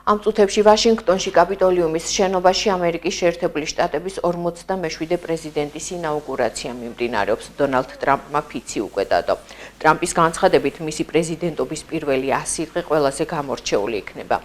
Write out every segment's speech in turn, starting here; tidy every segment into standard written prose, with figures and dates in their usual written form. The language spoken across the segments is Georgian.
Ამ წუთებში ვაშინგტონში კაპიტოლიუმის შენობაში ამერიკის შეერთებული შტატების 47 პრეზიდენტის ინაუგურაცია მიმდინარეობს. დონალდ ტრამპმა ფიცი უკვე დადო. ტრამპის განცხადებით მისი პრეზიდენტობის პირველი 100 დღე ყველაზე გამორჩეული იქნება.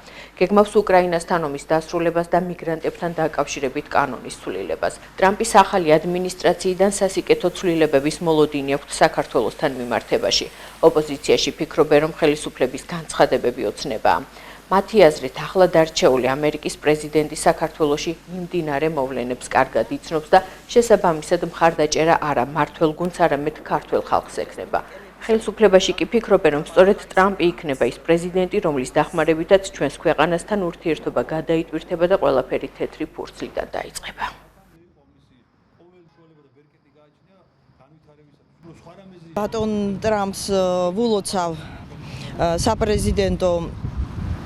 გეგმავს უკრაინასთან ომის დასრულებას და მიგრანტებთან დაკავშირებით კანონის ცვლილებას. ტრამპის ახალი ადმინისტრაციიდან სასიკეთო ცვლილებების მოლოდინი აქვს საქართველოსთან მიმართებაში. ოპოზიციაში ფიქრობენ, რომ ხელისუფლების განცხადებები ოცნებაა. მათი აზრით, ახლად არჩეული ამერიკის პრეზიდენტი საქართველოში მიმდინარე მოვლენებს კარგად იცნობს და შესაბამისად მხარდაჭერა არა მმართველ გუნდს, არამედ ქართველ ხალხს ექნება. ხელისუფლებაში კი ფიქრობენ, რომ სწორედ ტრამპი იქნება ის პრეზიდენტი, რომლის დახმარებითაც ჩვენს ქვეყანასთან ურთიერთობა გადაიტვირთება და ყველაფერი თეთრი ფურცლიდან დაიწყება. ბატონ ტრამპს ვულოცავ საპრეზიდენტო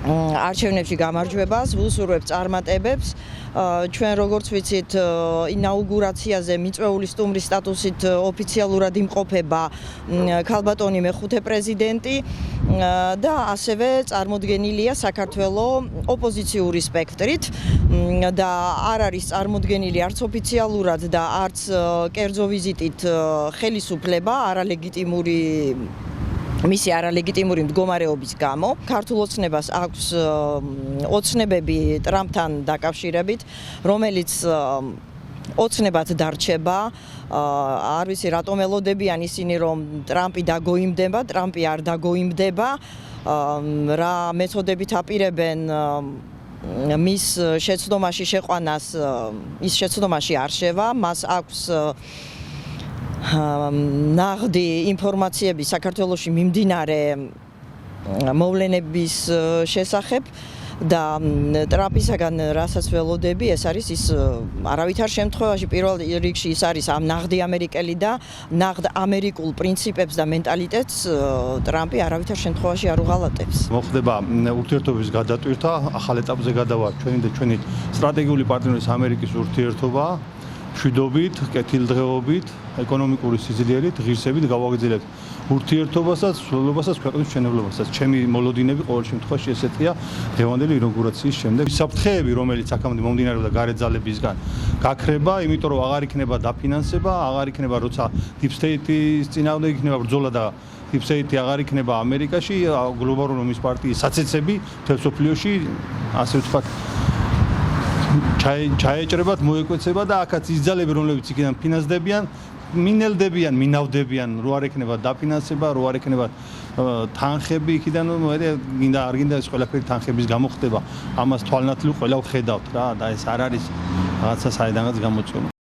არჩევნებში გამარჯვებას, ვუსურვებ წარმატებებს. ჩვენ როგორც ვიცით, ინაუგურაციაზე მიწვეული სტუმრის სტატუსით ოფიციალურად იმყოფება ქალბატონი მეხუთე პრეზიდენტი და ასევე წარმოდგენილია საქართველოს ოპოზიციური სპექტრით და არ არის წარმოდგენილი არც ოფიციალურად და არც კერძო ვიზიტით ხელისუფლება არალეგიტიმური მისი არალეგიტიმური მდგომარეობის გამო. ქართულ ოცნებას აქვს ოცნებები ტრამპთან დაკავშირებით, რომელიც ოცნებად დარჩება. არ ვიცი რატომ ელოდებიან ისინი, რომ ტრამპი დაგოიმდება, ტრამპი არ დაგოიმდება, რა მეთოდებით აპირებენ მის შეცდომაში შეყვანას, ის შეცდომაში არ შევა, მას აქვს ნაღდი ინფორმაციები საქართველოში მიმდინარე მოვლენების შესახებ და ტრამპისაგან რასაც ველოდები, ეს არის ის არავითარ შემთხვევაში პირველ რიგში ის არის ამ ნაღდი ამერიკელი და ნაღდ ამერიკულ პრინციპებს და მენტალიტეტს ტრამპი არავითარ შემთხვევაში არ უღალატებს. მოხდება ურთიერთობის გადატვირთვა, ახალ ეტაპზე გადავა ჩვენი და ჩვენი სტრატეგიული პარტნიორის ამერიკის ურთიერთობა. მშვიდობით, კეთილდღეობით, ეკონომიკური სიძლიერით, ღირსებით გავაგრძელებთ ურთიერთობასაც, სრულობასაც, ქვეყნის მშენებლობასაც. ჩემი მოლოდინები ყოველ შემთხვევაში ესეთია დღევანდელი ინაუგურაციის შემდეგ. საფრთხეები, რომელიც აქამდე მომდინარეობდა გარეთ ძალებისგან, გაქრება, იმიტომ რომ აღარ იქნება დაფინანსება, აღარ იქნება როცა Deep State-ის წინააღმდეგ იქნება ბრძოლა და Deep State აღარ იქნება ამერიკაში, გლობალური ომის პარტიის საცეცები მთელ მსოფლიოში, ასე ვთქვათ, ჩაეჭრებათ, მოეკვეცება და აქაც ის ძალები, რომლებიც იქიდან ფინანსდებიან, მინელდებიან, მინავდებიან, რო არ ექნება დაფინანსება, რო არ ექნება თანხები იქიდან, გინდა არ გინდა ეს ყველაფერი თანხების გამო ხდება. ამას თვალნათლივ ყველა ვხედავთ რა და ეს არ არის რაღაცა საიდანაც გამოწვეული.